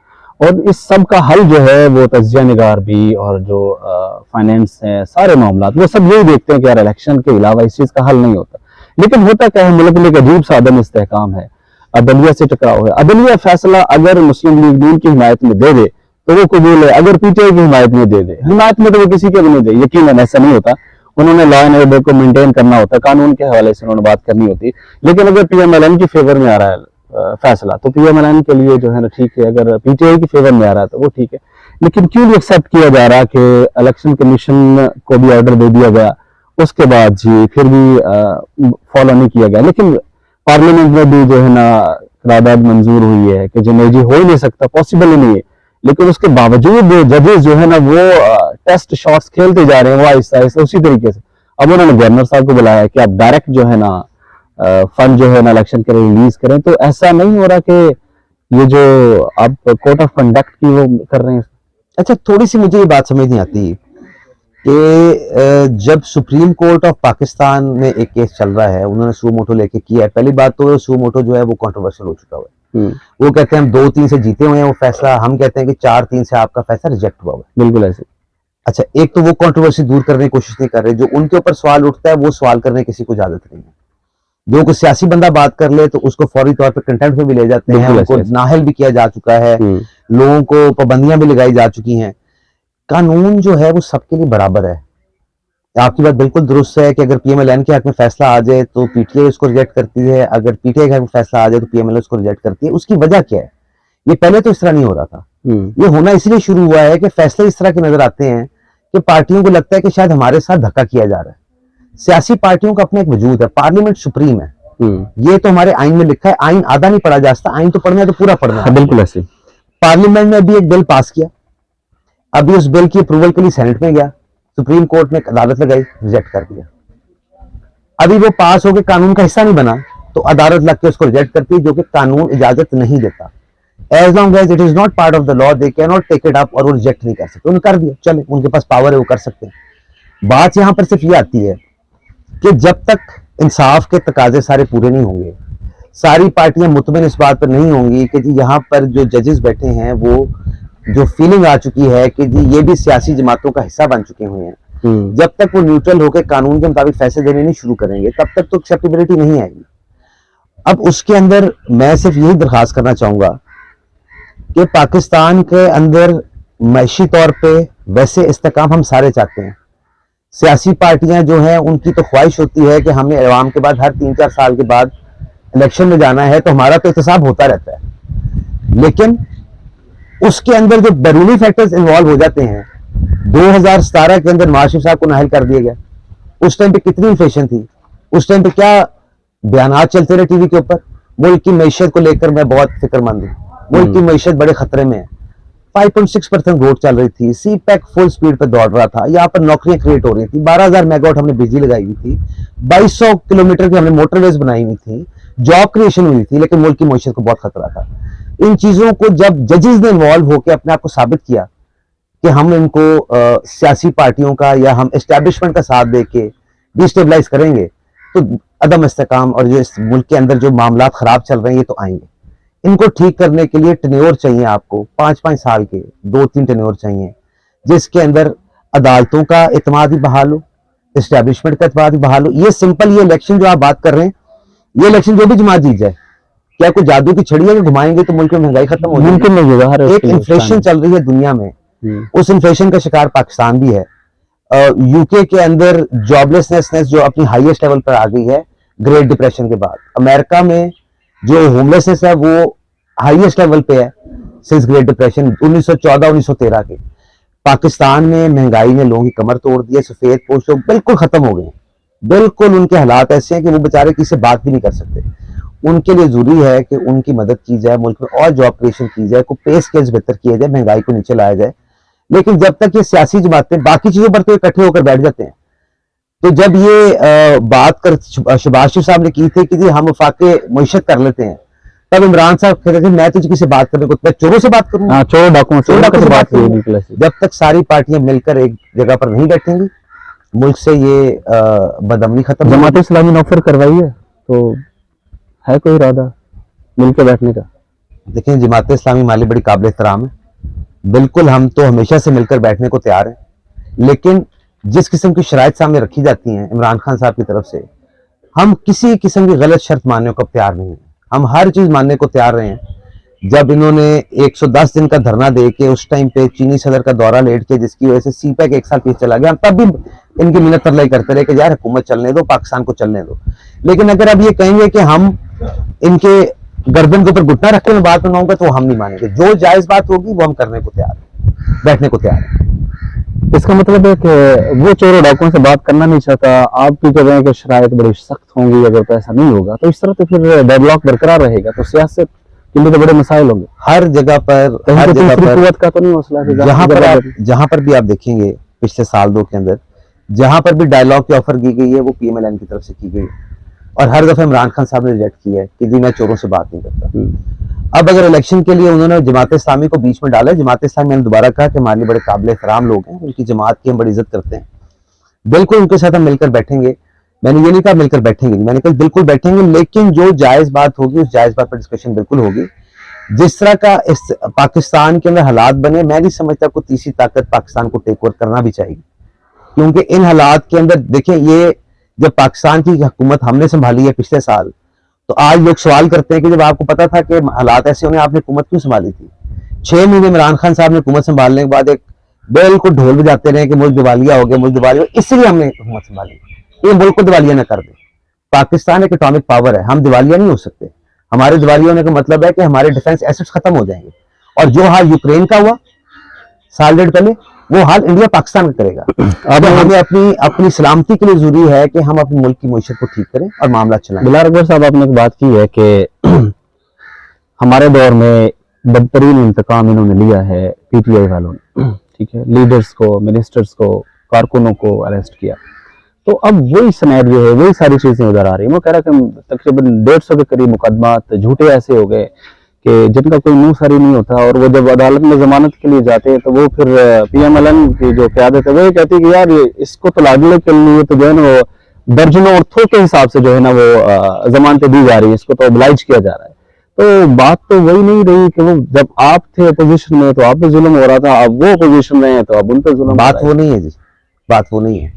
S1: और इस सब का हल जो है वो तज्जिया निगार भी और जो फाइनेंस है, सारे मामला वो सब यही देखते हैं कि यार इलेक्शन के अलावा इस चीज़ का हल नहीं होता। लेकिन होता क्या है, मुल्क में एक अजीब सा अदम इस्तेहकाम है, अदलिया से टकराव है। अदलिया फैसला अगर मुस्लिम लीग नून की हिमायत में दे दे तो वो कबूल है, अगर पीटीआई की हिमायत में दे दे, हिमायत में तो वो किसी के भी नहीं दे, यकीनन ऐसा नहीं होता। उन्होंने लॉ एंड ऑर्डर को मेंटेन करना होता है, कानून के हवाले से उन्होंने बात करनी होती। लेकिन अगर पीएमएलएन की फेवर में आ रहा है फैसला, तो पीएमएलएन के लिए जो है ना ठीक है, अगर पीटीआई की फेवर में आ रहा है तो वो ठीक है। लेकिन क्यों नहीं एक्सेप्ट किया जा रहा कि इलेक्शन कमीशन को भी ऑर्डर दे दिया गया, उसके बाद जी फिर भी फॉलो नहीं किया गया। लेकिन पार्लियामेंट में भी जो है ना करारदाद मंजूर हुई है कि जिनेजी हो ही नहीं सकता, पॉसिबल ही नहीं है। लेकिन उसके बावजूद जजेस जो है ना वो टेस्ट शॉट्स खेलते जा रहे हैं, वो आहिस्ता आहिस्ता उसी तरीके से। अब उन्होंने गवर्नर साहब को बुलाया है कि आप डायरेक्ट जो है ना फंड जो है ना इलेक्शन के लिए रिलीज करें। तो ऐसा नहीं हो रहा कि ये जो आप कोर्ट ऑफ कंडक्ट की वो कर रहे हैं।
S2: अच्छा, थोड़ी सी मुझे ये बात समझ नहीं आती कि जब सुप्रीम कोर्ट ऑफ पाकिस्तान में एक केस चल रहा है, उन्होंने सू मोटो लेके किया है। पहली बात तो सू मोटो जो है वो कंट्रोवर्शियल हो चुका हुआ है। वो कहते हैं हम 2-3 से जीते हुए हैं वो फैसला, हम कहते हैं कि 4-3 से आपका फैसला रिजेक्ट हुआ है।
S1: बिल्कुल ऐसे।
S2: अच्छा, एक तो वो कंट्रोवर्सी दूर करने की कोशिश नहीं कर रहे, जो उनके ऊपर सवाल उठता है वो सवाल करने की किसी को इजाजत नहीं है। जो कोई सियासी बंदा बात कर ले तो उसको फौरी तौर पर कंटेम्प्ट में भी ले जाते हैं, उनको नाहल भी किया जा चुका है, लोगों को पाबंदियां भी लगाई जा चुकी हैं। कानून जो है वो सबके लिए बराबर है। आपकी बात बिल्कुल दुरुस्त है कि अगर पीएमएलएन के हक में फैसला आ जाए तो पीटीआई उसको रिजेक्ट करती है, अगर पीटीआई के हक में फैसला आ जाए तो पीएमएलएन उसको रिजेक्ट करती है। उसकी वजह क्या है? ये पहले तो इस तरह नहीं हो रहा था। ये होना इसलिए शुरू हुआ है कि फैसले इस तरह के नजर आते हैं कि पार्टियों को लगता है कि शायद हमारे साथ धक्का किया जा रहा है। सियासी पार्टियों का अपना एक वजूद है, पार्लियामेंट सुप्रीम है। ये तो हमारे आइन में लिखा है, आइन आधा नहीं पढ़ा जा सकता, आइन तो पढ़ना है तो पूरा पढ़ना है।
S1: बिल्कुल ऐसे।
S2: पार्लियामेंट ने अभी एक बिल पास किया, अभी उस बिल की अप्रूवल के लिए सेनेट में गया, सुप्रीम कोर्ट ने अदालत लगाई, रिजेक्ट कर दिया। अभी वो पास होकर कानून का हिस्सा नहीं बना तो अदालत लग के उसको रिजेक्ट करती है, जो कि कानून इजाजत नहीं देता। As long as it is not part of the law they can not take it up, और वो रिजेक्ट नहीं कर सकते। उन्होंने कर दिया, चले, उनके पास पावर है, वो कर सकते हैं। बात यहां पर सिर्फ ये आती है कि जब तक इंसाफ के तकाजे सारे पूरे नहीं होंगे, सारी पार्टियां मुतमिन इस बात पर नहीं होंगी कि जी यहाँ पर जो जजेस बैठे हैं वो जो फीलिंग आ चुकी है कि जी ये भी सियासी जमातों का हिस्सा बन चुके हुए हैं, जब तक वो न्यूट्रल होकर कानून के मुताबिक फैसले देने नहीं शुरू करेंगे तब तक तो एक्सेप्टेबिलिटी नहीं आएगी। अब उसके अंदर मैं सिर्फ यही दरखास्त करना चाहूंगा कि पाकिस्तान के अंदर मैशी तौर पे वैसे इस्तेकाम हम सारे चाहते हैं। सियासी पार्टियां जो हैं उनकी तो ख्वाहिश होती है कि हमने अवाम के बाद हर 3-4 साल के बाद इलेक्शन में जाना है, तो हमारा तो एहतसाब होता रहता है। लेकिन उसके अंदर जो बैरूनी फैक्टर्स इन्वॉल्व हो जाते हैं, 2017 के अंदर नवाज शरीफ साहब को नाहल कर दिया गया। उस टाइम पे कितनी इन्फ्लेशन थी, उस टाइम पे क्या बयानात चलते रहे टीवी के ऊपर, मुल्क की मैशियत को लेकर मैं बहुत फिक्रमंद हूँ, मुल्क की मैशियत बड़े खतरे में है। 5.6% ग्रोथ चल रही थी, सी पैक फुल स्पीड पर दौड़ रहा था, यहाँ पर नौकरियां क्रिएट हो रही थी, 12,000 मेगावाट हमने बिजली लगाई हुई थी, 2200 किलोमीटर की हमने मोटरवेज बनाई हुई थी, जॉब क्रिएशन हुई थी, लेकिन मुल्क की मैशियत को बहुत खतरा था। इन चीजों को जब जजेस ने इन्वॉल्व होकर अपने आप को साबित किया कि हम इनको सियासी पार्टियों का या हम एस्टैब्लिशमेंट का साथ देके डिस्टेबलाइज करेंगे, तो अदम इस्तेकाम और जो इस मुल्क के अंदर जो मामला खराब चल रहे हैं ये तो आएंगे। इनको ठीक करने के लिए टेन्योर चाहिए, आपको 5-5 साल के 2-3 टेन्योर चाहिए, जिसके अंदर अदालतों का एतमाद ही बहाल हो, एस्टैब्लिशमेंट का एतमाद ही बहाल हो। ये सिंपल, ये इलेक्शन जो आप बात कर रहे हैं, ये इलेक्शन जो भी जमात जीत जाए, क्या कोई जादू की छड़ी है कि घुमाएंगे तो मुल्क में महंगाई खत्म हो जाएगी? एक इन्फ्लेशन चल रही है दुनिया में, उस इन्फ्लेशन का शिकार पाकिस्तान भी है। यूके के अंदर जॉबलेसनेस जो अपनी हाईएस्ट लेवल पर आ गई है ग्रेट डिप्रेशन के बाद। अमेरिका में जो होमलेसनेस है वो हाईएस्ट लेवल पे है सिंस ग्रेट डिप्रेशन 1914-1913 के। पाकिस्तान में महंगाई ने लोगों की कमर तोड़ दी है, सफेद पोश लोग बिल्कुल खत्म हो गए, बिल्कुल उनके हालात ऐसे हैं कि वो बेचारे किसी से बात भी नहीं कर सकते। उनके लिए जरूरी है कि उनकी मदद की जाए, मुल्क में और जॉब क्रिएशन की जाए, को पे स्केल्स बेहतर किया जाए, महंगाई को नीचे लाया जाए। लेकिन जब तक ये सियासी जमातें बाकी चीजों पर तो इकट्ठे होकर बैठ जाते हैं, तो जब ये बात कर शहबाज शरीफ साहब ने की थी कि जी हम वफाके मईशत कर लेते हैं, तब इमरान साहब कहते थे मैं तो किसी बात करने को, मैं चोरों से बात करूंगा, चोरों डाकुओं से बात करूंगा। जब तक सारी पार्टियां मिलकर एक जगह पर नहीं बैठेंगी, मुल्क से ये बदअमनी खत्म हो।
S1: जमात इस्लामी ने ऑफर करवाई है, तो है कोई इरादा मिलकर बैठने का?
S2: देखिए, जमात इस्लामी हमारे लिए बड़ी काबिल एहतराम है, बिल्कुल हम तो हमेशा से मिलकर बैठने को तैयार हैं, लेकिन जिस किस्म की शराइत सामने रखी जाती हैं इमरान खान साहब की तरफ से, हम किसी किस्म की गलत शर्त मानने को तैयार नहीं है। हम हर चीज मानने को तैयार रहे हैं। जब इन्होंने 110 दिन का धरना दे के उस टाइम पे चीनी सदर का दौरा लेट के, जिसकी वजह से सीपैक 1 साल पीछे चला गया, हम तब भी इनकी मिन्नत तरलाई करते रहे कि यार हुकूमत चलने दो, पाकिस्तान को चलने दो। लेकिन अगर अब ये कहेंगे कि हम इनके गर्दन के ऊपर घुटना रख के मैं बात बनाऊंगा, तो हम नहीं मानेंगे। जो जायज बात होगी वो हम करने को तैयार है, बैठने को तैयार है।
S1: इसका मतलब है कि वो चोरों डाकुओं से बात करना नहीं चाहता, आप भी कह रहे हैं कि शराइत बड़ी सख्त होंगी, अगर पैसा नहीं होगा तो इस तरह तो फिर डेडलॉक बरकरार रहेगा, तो सियासत के लिए तो बड़े मसाइल होंगे।
S2: हर जगह पर
S1: कुव्वत का तो नहीं मसला है,
S2: जहां पर भी आप देखेंगे पिछले साल 2 के अंदर जहां पर भी डायलॉग की ऑफर की गई है वो PMLN की तरफ से की गई है, और हर दफा इमरान खान साहब ने रिजेक्ट किया है कि जी मैं चोरों से बात नहीं करता। अब अगर इलेक्शन के लिए उन्होंने जमात इस्लामी को बीच में डाला है, जमात इस्लामी, मैंने दोबारा कहा कि हमारे लिए बड़े काबिल एहतराम लोग हैं, उनकी जमात की हम बड़ी इज्जत करते हैं, बिल्कुल उनके साथ हम मिलकर बैठेंगे। मैंने ये नहीं कहा मिलकर बैठेंगे, मैंने कहा बिल्कुल बैठेंगे, लेकिन जो जायज बात होगी उस जायज बात पर डिस्कशन बिल्कुल होगी। जिस तरह का इस पाकिस्तान के अंदर हालात बने, मैं नहीं समझता कोई तीसरी ताकत पाकिस्तान को टेक ओवर करना भी चाहिए, क्योंकि इन हालात के अंदर देखें, ये जब पाकिस्तान की हुकूमत हमने संभाली है पिछले साल, तो आज लोग सवाल करते हैं कि जब आपको पता था कि हालात ऐसे होने, आपने हुकूमत क्यों संभाली थी? 6 महीने इमरान खान साहब ने हुकूमत संभालने के बाद एक बिल्कुल ढोल बजाते रहे कि मुल्क दिवालिया हो गया, मुल्क दिवालिया, इसलिए हमने हुकूमत संभाली। ये मुल्क को दिवालिया न कर दे। पाकिस्तान एक एटॉमिक पावर है, हम दिवालिया नहीं हो सकते। हमारे दिवालिया होने का मतलब है कि हमारे डिफेंस एसेट्स खत्म हो जाएंगे, और जो हाल यूक्रेन का हुआ साल 1.5 पहले, वो हाल इंडिया पाकिस्तान का करेगा। अब हमें अपनी सलामती के लिए जरूरी है कि हम अपने मुल्क की मईशत को ठीक करें और मामला चलाएं।
S1: बिलाल अकबर साहब, आपने एक बात की है कि हमारे दौर में बदतरीन इंतकाम इन्होंने लिया है PTI वालों ने, ठीक है, लीडर्स को, मिनिस्टर्स को, कारकुनों को अरेस्ट किया, तो अब वही सिनेरियो है, वही सारी चीजें उधर आ रही है। वो कह रहा है कि तकरीबन 150 के करीब मुकदमात झूठे ऐसे हो गए कि जिनका कोई मुंह सरी नहीं होता, और वो जब अदालत में जमानत के लिए जाते हैं तो वो फिर PMLN की जो क़यादत है वो ये कहती है कि यार इसको तो लाडले के लिए तो जो है ना वो दर्जनों अर्थों के हिसाब से जो है ना वो जमानतें दी जा रही है, इसको तो ओब्लाइज किया जा रहा है। तो बात तो वही नहीं रही कि वो जब आप थे अपोजिशन में तो आप पे जुल्म हो रहा था, अब वो अपोजिशन में है तो अब उन पे जुल्म।
S2: बात वो नहीं है जी, बात वो नहीं है।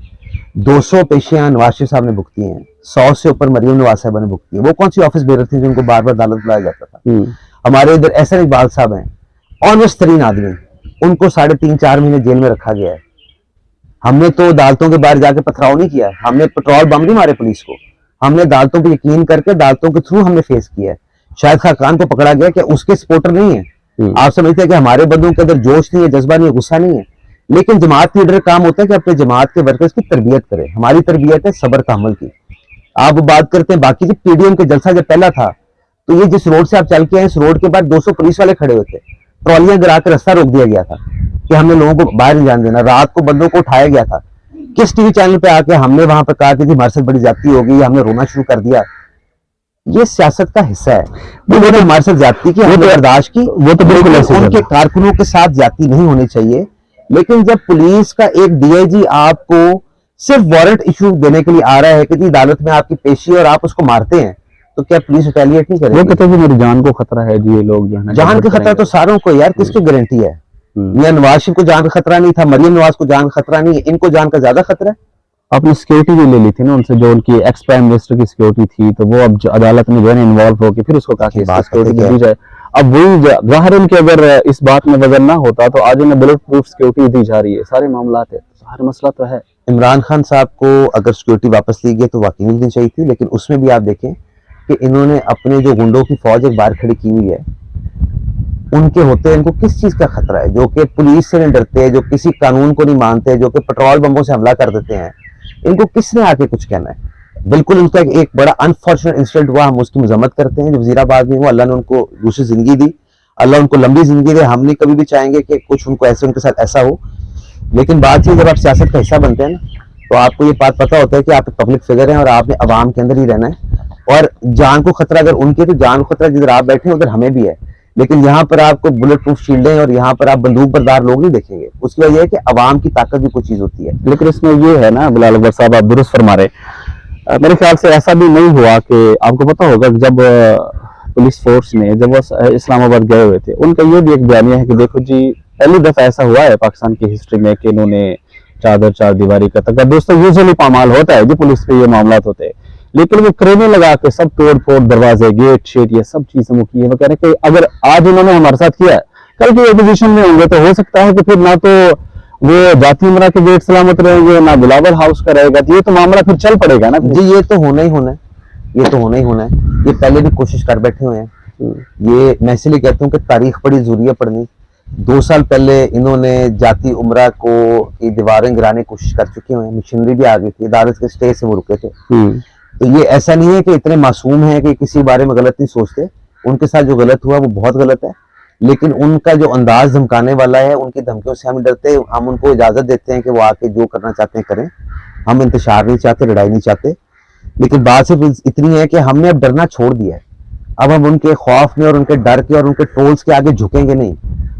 S2: 200 पेशियां नवाज शरीफ साहब ने भुगती हैं, 100 से ऊपर मरियम नवाज साहब ने भुगती है। वो कौन सी ऑफिस बेरर थी जिनको बार बार अदालत बुलाया जाता था? हमारे इधर एहसन इकबाल साहब हैं, ऑनेस्ट तरीन आदमी, उनको 3.5-4 महीने जेल में रखा गया है। हमने तो अदालतों के बाहर जाके पथराव नहीं किया, हमने पेट्रोल बम नहीं मारे पुलिस को, हमने अदालतों पर यकीन करके अदालतों के थ्रू हमने फेस किया है। शाहिद खान को पकड़ा गया कि उसके सपोर्टर नहीं है। आप समझते हैं कि हमारे बंदों के अंदर जोश नहीं है, जज्बा नहीं है, गुस्सा नहीं है, लेकिन जमात लीडर का काम होता है कि अपने जमात के वर्कर्स की तरबियत करे। हमारी तरबियत है सब्र तहम्मुल की। आप बात करते हैं बाकी, जब PDM का जलसा जब पहला था, तो ये जिस रोड से आप चल के आए, इस रोड के बाद 200 पुलिस वाले खड़े हुए थे, ट्रॉलियां गिरा के रास्ता रोक दिया गया था कि हमने लोगों को बाहर नहीं जाने देना। रात को बंदों को उठाया गया था। किस TV चैनल पे आके हमने वहां पर कहा कि जी हमारे साथ बड़ी ज्यादती हो गई, हमने रोना शुरू कर दिया? ये सियासत का हिस्सा है। वो तो हमारे साथ ज्यादती की, हमने बर्दाश्त की, वो तो बिल्कुल उनके कारकुनों के साथ ज्यादती नहीं होनी चाहिए। लेकिन जब पुलिस का एक DIG आपको सिर्फ वारंट इशू देने के लिए आ रहा है कि अदालत में आपकी पेशी और आप उसको मारते हैं, तो क्या पुलिस रिटेलिएट नहीं करेगी?
S1: वो कहते हैं कि मेरी जान को खतरा है जी, ये लोग जो है
S2: जान का खतरा तो सारों को यार, किसकी गारंटी है? मियां नवाज शरीफ को जान का खतरा नहीं था, मरियम नवाज को जान का खतरा नहीं है, इनको जान का ज्यादा खतरा है।
S1: आपने सिक्योरिटी भी ले ली थी ना उनसे, जो उनकी एक्स प्राइम मिनिस्टर की सिक्योरिटी थी, तो वो अब अदालत में जो है इन्वॉल्व होकर फिर उसको कहा कि सिक्योरिटी दी जाए। अब वही जाहिर है कि अगर इस बात में वजन ना होता तो आज उन्हें बुलेट प्रूफ सिक्योरिटी दी जा रही है, सारे मामला है, सारे मसला तो है।
S2: इमरान खान साहब को अगर सिक्योरिटी वापस ली गई तो वाकई मिलनी चाहिए थी, लेकिन उसमें भी आप देखें कि इन्होंने अपने जो गुंडों की फौज एक बार खड़ी की हुई है, उनके होते इनको किस चीज का खतरा है? जो कि पुलिस से नहीं डरते, जो किसी कानून को नहीं मानते, जो कि पेट्रोल बमों से हमला कर देते हैं, इनको किसने आके कुछ कहना है? बिल्कुल उनका एक बड़ा अनफॉर्चुनेट इंसिडेंट हुआ, हम उसकी मजम्मत करते हैं जो वजीराबाद में हुआ। अल्लाह ने उनको दूसरी जिंदगी दी, अल्लाह उनको लंबी जिंदगी दे। हम नहीं कभी भी चाहेंगे कि कुछ उनको ऐसे उनके साथ ऐसा हो, लेकिन बात ये, जब आप सियासत का हिस्सा बनते हैं ना, तो आपको ये बात पता होता है कि आप एक पब्लिक फिगर हैं और आपने अवाम के अंदर ही रहना है, और जान को खतरा अगर उनकी, तो जान को खतरा जिधर आप बैठे उधर हमें भी है। लेकिन यहाँ पर आपको बुलेट प्रूफ शील्डें और यहाँ पर आप बंदूक बरदार लोग नहीं देखेंगे। उसकी वजह है कि अवाम की ताकत भी कुछ चीज होती है।
S1: लेकिन इसमें ये है ना बिलाल अकबर साहब, आप दुरुस्त फरमा रहे, मेरे ख्याल से ऐसा भी नहीं हुआ कि आपको पता होगा कि जब पुलिस फोर्स ने जब वो इस्लामाबाद गए हुए थे, उनका ये भी एक बयानिया है कि देखो जी पहली दफा ऐसा हुआ है पाकिस्तान की हिस्ट्री में कि इन्होंने चादर चार दीवारी का तक दोस्तों यूजुअली पामाल होता है जी पुलिस पे ये मामला होते हैं, लेकिन वो क्रेने लगा के सब तोड़ फोड़ दरवाजे गेट शेट ये सब चीजें वो की है। वो कह रहे हैं कि अगर आज उन्होंने हमारे साथ किया है, कल की पोजीशन में होंगे तो हो सकता है कि फिर ना तो वो जाती उमरा के गेट सलामत रहेंगे ना बिलावल हाउस का रहेगा, तो ये तो मामला फिर चल पड़ेगा ना
S2: जी। ये तो होना ही होना है, ये तो होना ही होना है। ये पहले भी कोशिश कर बैठे हुए हैं। ये मैं इसलिए कहता हूँ कि तारीख बड़ी जरूरी है पढ़नी। 2 साल पहले इन्होंने जाती उमरा को की दीवारें गिराने की कोशिश कर चुके हैं, मशीनरी भी आ गई थी, अदालत के स्टे से वो रुके थे। तो ये ऐसा नहीं है कि इतने मासूम हैं कि किसी बारे में गलत नहीं सोचते। उनके साथ जो गलत हुआ वो बहुत गलत है, लेकिन उनका जो अंदाज धमकाने वाला है, उनकी धमकियों से हम डरते, हम उनको इजाजत देते हैं कि वो आके जो करना चाहते हैं करें। हम इंतशार नहीं चाहते, लड़ाई नहीं चाहते, लेकिन बात सिर्फ इतनी है कि हमने अब डरना छोड़ दिया है। अब हम उनके खौफ में और उनके डर के और उनके ट्रोल्स के आगे झुकेंगे नहीं।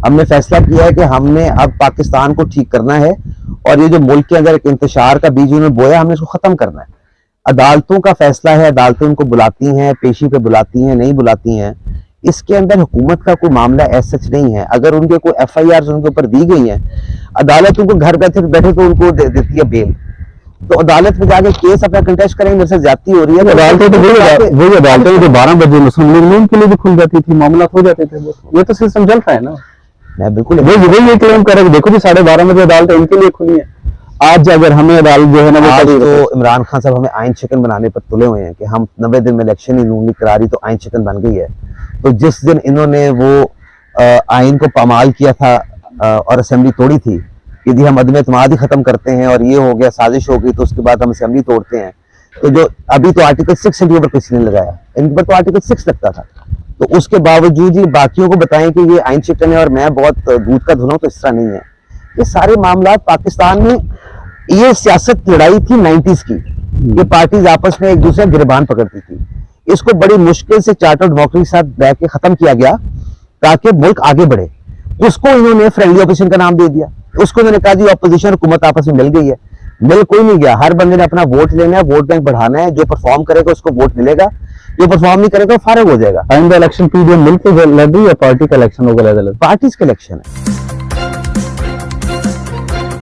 S2: हमने फैसला किया है कि हमने अब पाकिस्तान को ठीक करना है, और ये जो मुल्क के अंदर एक इंतशार का बीज उन्होंने बोया, हमने इसको खत्म करना है। अदालतों का फैसला है, अदालतें उनको बुलाती हैं, पेशी पे बुलाती हैं, नहीं बुलाती हैं, इसके अंदर हुकूमत का कोई मामला ऐसा सच नहीं है। अगर उनके कोई FIR उनके ऊपर दी गई है, अदालत उनको घर बैठे बैठे तो उनको देती है बेल, तो अदालत में जाके केस अपना कंटेस्ट करेंगे। मेरे से ज्यादती हो रही है,
S1: अदालतें तो वही अदालतें जो 12 बजे मुस्लिम लीग के लिए भी खुल जाती थी, मामला हो जाते थे। ये तो सिस्टम चल रहा है ना।
S2: मैं बिल्कुल
S1: वही ये क्लेम कर रहे हैं, देखो जी 12:30 बजे अदालतें इनके लिए खुली है। आज अगर हमें अदालत जो है ना,
S2: आज तो इमरान खान साहब हमें आइन चिकन बनाने पर तुले हुए हैं कि हम 90 दिन में इलेक्शन ही नहीं करारी, तो आइन चिकन बन गई है। तो जिस दिन इन्होंने वो आइन को पामाल किया था और असेंबली तोड़ी थी, यदि हम अदम एतमाद ही खत्म करते हैं और ये हो गया, साजिश हो गई, तो उसके बाद हम असेंबली तोड़ते हैं। तो जो अभी तो आर्टिकल 6 इनके ऊपर किसी ने लगाया, इनके ऊपर तो आर्टिकल 6 लगता था, तो उसके बावजूद ही बाकियों को बताएं कि ये आइन चिकन है और मैं बहुत दूध का धुना, तो इस तरह नहीं है। ये सारे मामला पाकिस्तान में, ये सियासत लड़ाई थी 90s की, ये पार्टीज आपस में एक दूसरे गिरबान पकड़ती थी। इसको बड़ी मुश्किल से चार्टर डेमोक्रेसी के साथ बैठ के खत्म किया गया ताकि मुल्क आगे बढ़े। उसको इन्होंने फ्रेंडली ऑपोजिशन का नाम दे दिया। उसको इन्होंने कहा जी ऑपोजिशन हुकूमत आपस में मिल गई है। मिल कोई नहीं गया, हर बंदे ने अपना वोट लेना है, वोट बैंक बढ़ाना है। जो परफॉर्म करेगा उसको वोट मिलेगा, जो परफॉर्म नहीं करेगा वो फारिग हो जाएगा।
S1: इलेक्शन पीरियड मिलकर लड़ रही है, पार्टी का इलेक्शन होगा,
S2: पार्टीज का इलेक्शन है।